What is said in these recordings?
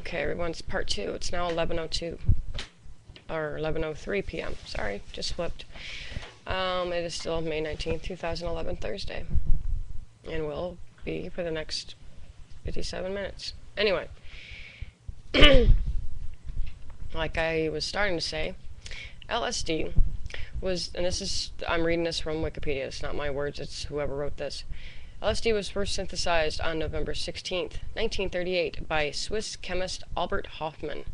Okay, everyone's part two. It's now 11:02 or 11:03 p.m. Sorry, just flipped. It is still May 19th, 2011, Thursday, and will be for the next 57 minutes. Anyway, like I was starting to say, LSD was, and this is, I'm reading this from Wikipedia, it's not my words, it's whoever wrote this. LSD was first synthesized on November 16th, 1938 by Swiss chemist Albert Hofmann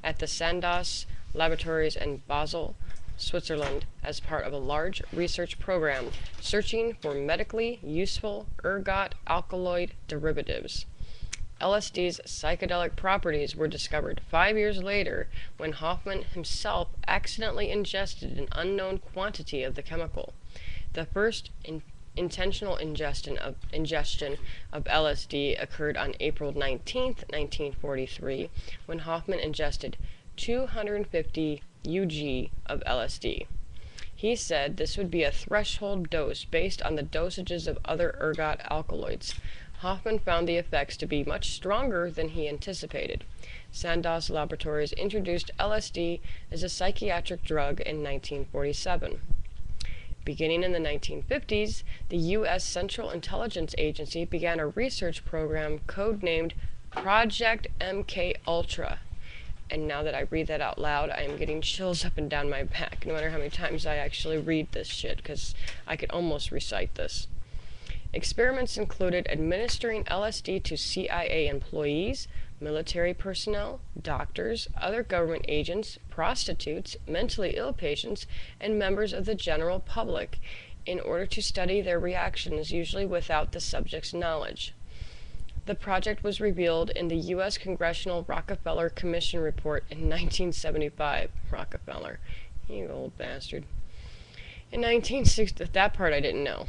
at the Sandoz Laboratories in Basel, Switzerland, as part of a large research program searching for medically useful ergot alkaloid derivatives. LSD's psychedelic properties were discovered 5 years later when Hofmann himself accidentally ingested an unknown quantity of the chemical. The first intentional ingestion of LSD occurred on April 19, 1943, when Hofmann ingested 250 UG of LSD. He said this would be a threshold dose based on the dosages of other ergot alkaloids. Hofmann found the effects to be much stronger than he anticipated. Sandoz Laboratories introduced LSD as a psychiatric drug in 1947. Beginning in the 1950s, the U.S. Central Intelligence Agency began a research program codenamed Project MK Ultra. And now that I read that out loud, I am getting chills up and down my back, no matter how many times I actually read this shit, because I could almost recite this. Experiments included administering LSD to CIA employees, military personnel, doctors, other government agents, prostitutes, mentally ill patients, and members of the general public in order to study their reactions, usually without the subject's knowledge. The project was revealed in the U.S. Congressional Rockefeller Commission report in 1975. Rockefeller, you old bastard. In 1960, that part I didn't know.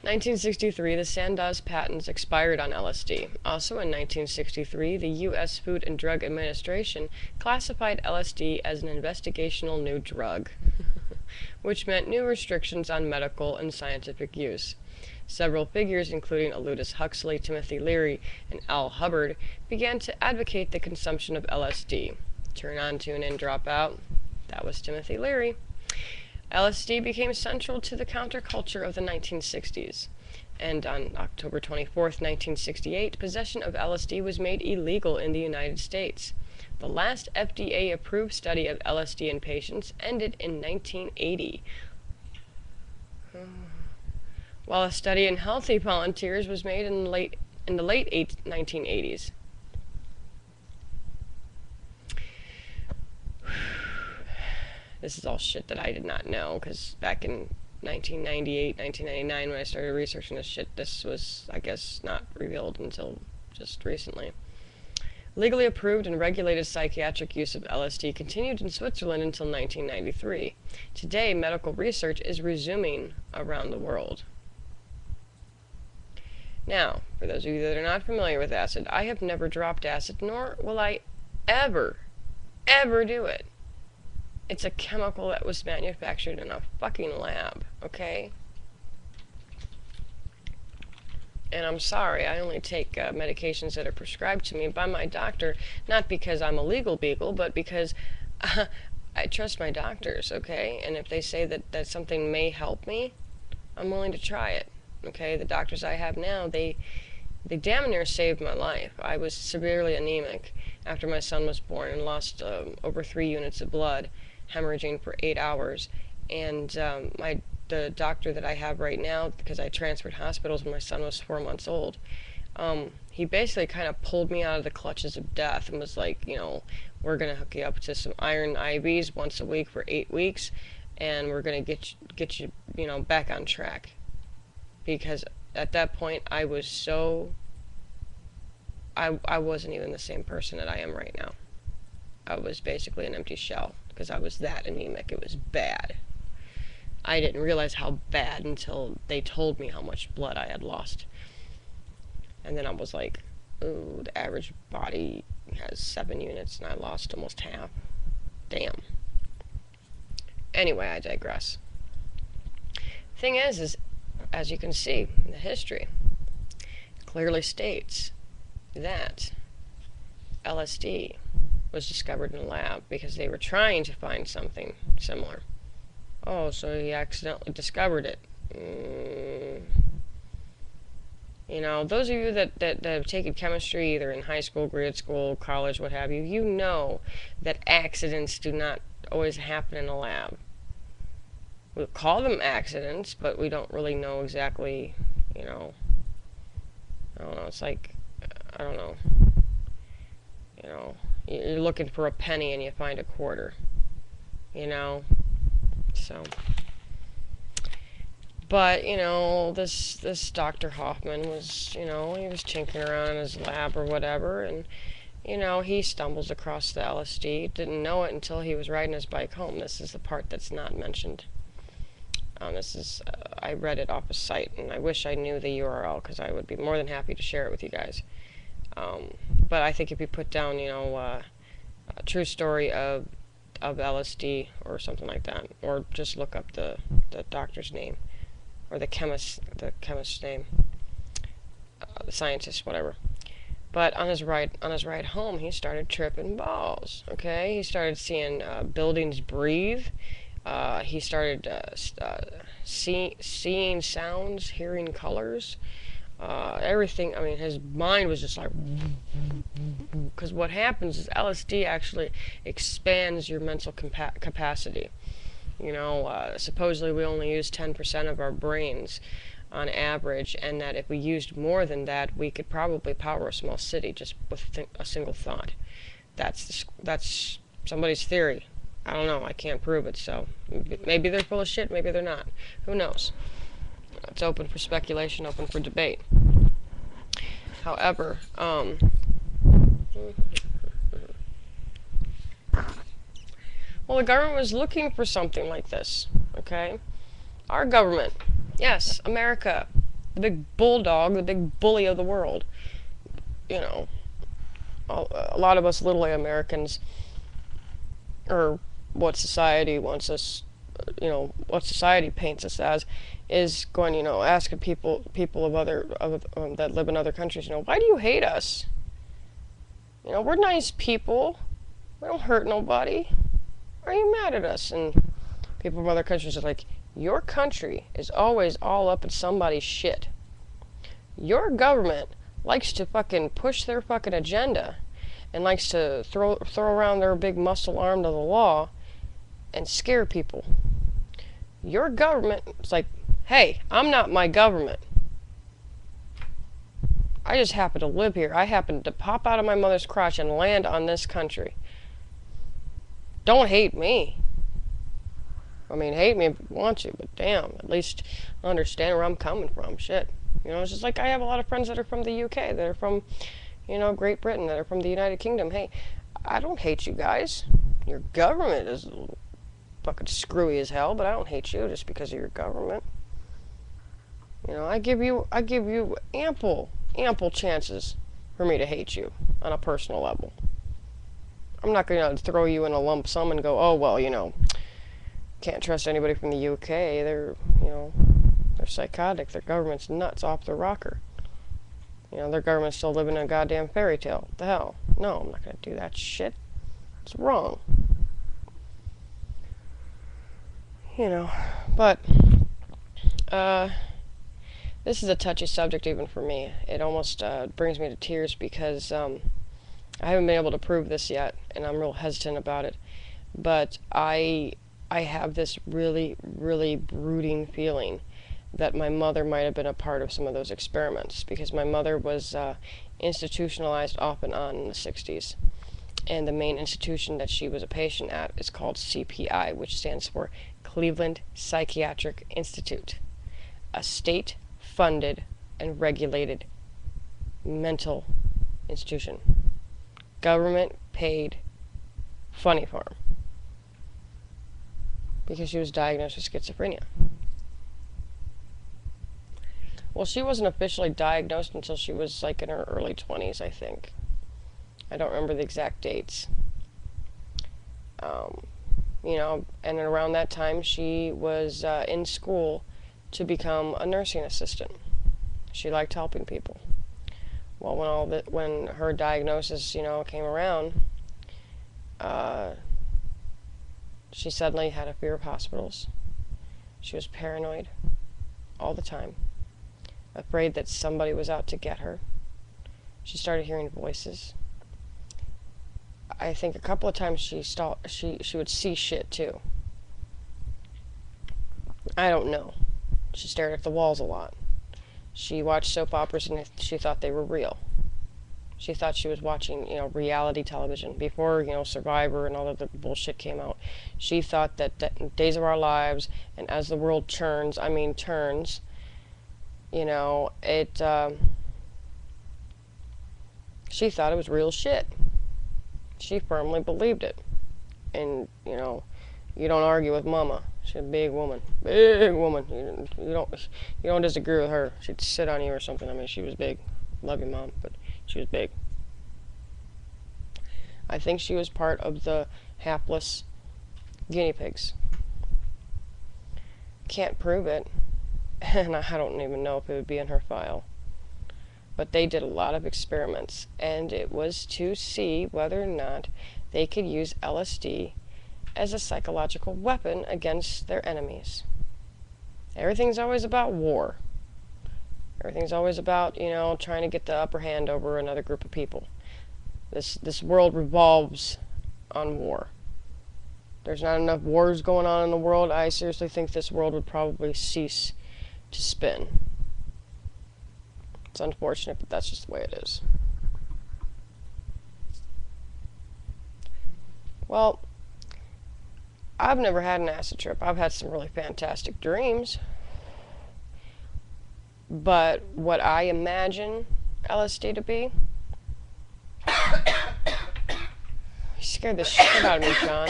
1963, the Sandoz patents expired on LSD. Also in 1963, the U.S. Food and Drug Administration classified LSD as an investigational new drug, which meant new restrictions on medical and scientific use. Several figures, including Aldous Huxley, Timothy Leary, and Al Hubbard, began to advocate the consumption of LSD. Turn on, tune in, drop out. That was Timothy Leary. LSD became central to the counterculture of the 1960s, and on October 24, 1968, possession of LSD was made illegal in the United States. The last FDA-approved study of LSD in patients ended in 1980, while a study in healthy volunteers was made in the late 1980s. This is all shit that I did not know, because back in 1998, 1999, when I started researching this shit, this was, I guess, not revealed until just recently. Legally approved and regulated psychiatric use of LSD continued in Switzerland until 1993. Today, medical research is resuming around the world. Now, for those of you that are not familiar with acid, I have never dropped acid, nor will I ever do it. It's a chemical that was manufactured in a fucking lab, okay? And I'm sorry, I only take medications that are prescribed to me by my doctor, not because I'm a legal beagle, but because I trust my doctors, okay? And if they say that something may help me, I'm willing to try it, okay? The doctors I have now, they damn near saved my life. I was severely anemic after my son was born and lost over 3 units of blood, hemorrhaging for 8 hours, and the doctor that I have right now, because I transferred hospitals when my son was 4 months old, he basically kind of pulled me out of the clutches of death and was like, you know, we're going to hook you up to some iron IVs once a week for 8 weeks, and we're going to get you, you know, back on track. Because at that point, I was so... I wasn't even the same person that I am right now. I was basically an empty shell, because I was that anemic. It was bad. I didn't realize how bad until they told me how much blood I had lost. And then I was like, ooh, the average body has 7 units, and I lost almost half. Damn. Anyway, I digress. Thing is, as you can see, the history clearly states that LSD was discovered in a lab because they were trying to find something similar. Oh, so he accidentally discovered it. You know, those of you that have taken chemistry either in high school, grade school, college, what have you, you know that accidents do not always happen in a lab. We'll call them accidents, but we don't really know exactly, you know, I don't know, it's like, I don't know, you know, you're looking for a penny and you find a quarter, you know, so, but, you know, this Dr. Hoffman was, you know, he was tinkering around in his lab or whatever, and, you know, he stumbles across the LSD, didn't know it until he was riding his bike home. This is the part that's not mentioned. I read it off a site, and I wish I knew the URL because I would be more than happy to share it with you guys. But I think if you put down, you know, a true story of LSD or something like that, or just look up the doctor's name, or the chemist's name, the scientist, whatever. But on his ride home, he started tripping balls. Okay, he started seeing buildings breathe. He started seeing sounds, hearing colors, everything. I mean, his mind was just like, because what happens is LSD actually expands your mental capacity. You know, supposedly we only use 10% of our brains on average, and that if we used more than that, we could probably power a small city just with a single thought. That's somebody's theory. I don't know. I can't prove it, so maybe they're full of shit, maybe they're not. Who knows? It's open for speculation, open for debate. However, well, the government was looking for something like this, okay? Our government, yes, America, the big bulldog, the big bully of the world. You know, a lot of us little Americans, or what society wants us, you know, what society paints us as, is going, you know, asking people that live in other countries, you know, why do you hate us? You know, we're nice people. We don't hurt nobody. Why are you mad at us? And people from other countries are like, your country is always all up in somebody's shit. Your government likes to fucking push their fucking agenda and likes to throw around their big muscle arm to the law and scare people. Your government is like, hey, I'm not my government. I just happen to live here. I happen to pop out of my mother's crotch and land on this country. Don't hate me. I mean, hate me if you want to, but damn, at least understand where I'm coming from. Shit. You know, it's just like I have a lot of friends that are from the UK, that are from, you know, Great Britain, that are from the United Kingdom. Hey, I don't hate you guys. Your government is fucking screwy as hell, but I don't hate you just because of your government. You know, I give you ample chances for me to hate you on a personal level. I'm not going to throw you in a lump sum and go, oh, well, you know, can't trust anybody from the UK. They're, you know, they're psychotic. Their government's nuts off the rocker. You know, their government's still living in a goddamn fairy tale. What the hell? No, I'm not going to do that shit. It's wrong. You know, but this is a touchy subject even for me. It almost brings me to tears because I haven't been able to prove this yet, and I'm real hesitant about it. But I have this really, really brooding feeling that my mother might have been a part of some of those experiments, because my mother was institutionalized off and on in the 60s. And the main institution that she was a patient at is called CPI, which stands for Cleveland Psychiatric Institute, a state-funded and regulated mental institution. Government-paid funny farm. Because she was diagnosed with schizophrenia. Well, she wasn't officially diagnosed until she was like in her early 20s, I think. I don't remember the exact dates. You know, and around that time she was in school to become a nursing assistant. She liked helping people. Well, when her diagnosis, came around, she suddenly had a fear of hospitals. She was paranoid all the time, afraid that somebody was out to get her. She started hearing voices. I think a couple of times she would see shit too. I don't know. She stared at the walls a lot. She watched soap operas and she thought they were real. She thought she was watching, reality television before, Survivor and all of the bullshit came out. She thought that Days of Our Lives and As the World Turns, she thought it was real shit. She firmly believed it. And, you don't argue with Mama. She's a big woman. Big woman. You don't disagree with her. She'd sit on you or something. She was big. Love you, Mom, but she was big. I think she was part of the hapless guinea pigs. Can't prove it. And I don't even know if it would be in her file. But they did a lot of experiments, and it was to see whether or not they could use LSD as a psychological weapon against their enemies. Everything's always about war. Everything's always about, trying to get the upper hand over another group of people. This world revolves on war. There's not enough wars going on in the world. I seriously think this world would probably cease to spin. It's unfortunate, but that's just the way it is. Well, I've never had an acid trip. I've had some really fantastic dreams. But what I imagine LSD to be, you scared the shit out of me, John.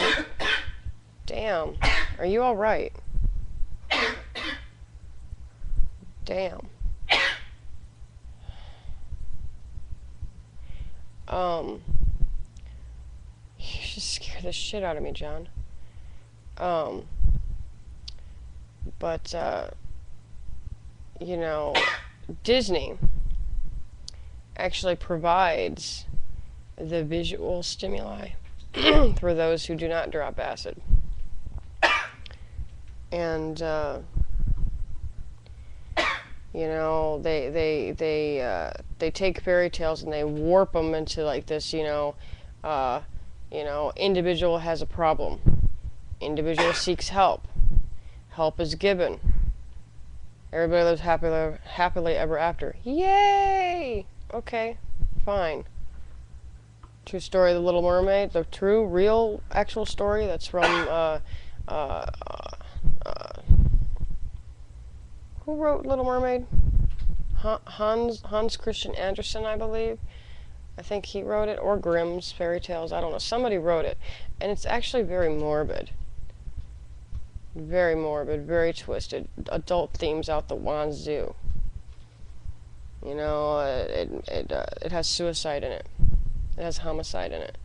Damn. Are you alright? Damn. You just scared the shit out of me, John. Disney actually provides the visual stimuli for those who do not drop acid. And, they take fairy tales and they warp them into like this, individual has a problem. Individual seeks help. Help is given. Everybody lives happily ever after. Yay! Okay, fine. True story of The Little Mermaid. The true, real, actual story that's from, who wrote Little Mermaid? Hans Christian Andersen, I believe. I think he wrote it, or Grimm's Fairy Tales. I don't know. Somebody wrote it. And it's actually very morbid. Very morbid, very twisted. Adult themes out the wazoo. It has suicide in it. It has homicide in it.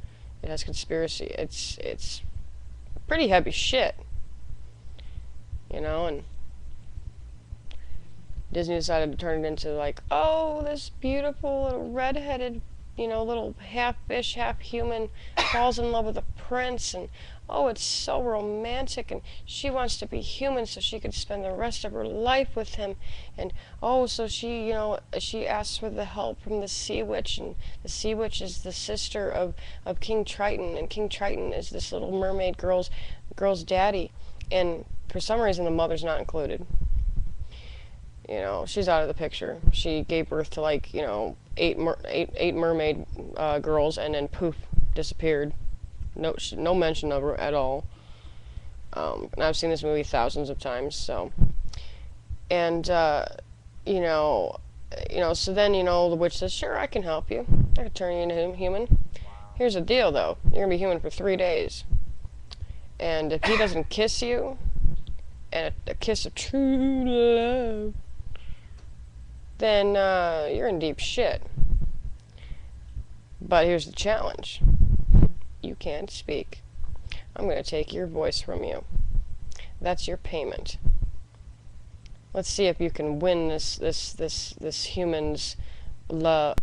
It has conspiracy. It's pretty heavy shit. And Disney decided to turn it into this beautiful little redheaded, little half fish, half human falls in love with a prince, and it's so romantic, and she wants to be human so she could spend the rest of her life with him, and so she, she asks for the help from the Sea Witch, and the Sea Witch is the sister of King Triton, and King Triton is this little mermaid girl's daddy, and for some reason the mother's not included. She's out of the picture. She gave birth to eight mermaid girls, and then poof, disappeared. No mention of her at all. And I've seen this movie thousands of times. So, and so then the witch says, "Sure, I can help you. I can turn you into human. Here's the deal, though. You're gonna be human for 3 days, and if he doesn't kiss you, and a kiss of true love, then you're in deep shit. But here's the challenge. You can't speak. I'm going to take your voice from you. That's your payment. Let's see if you can win this human's love."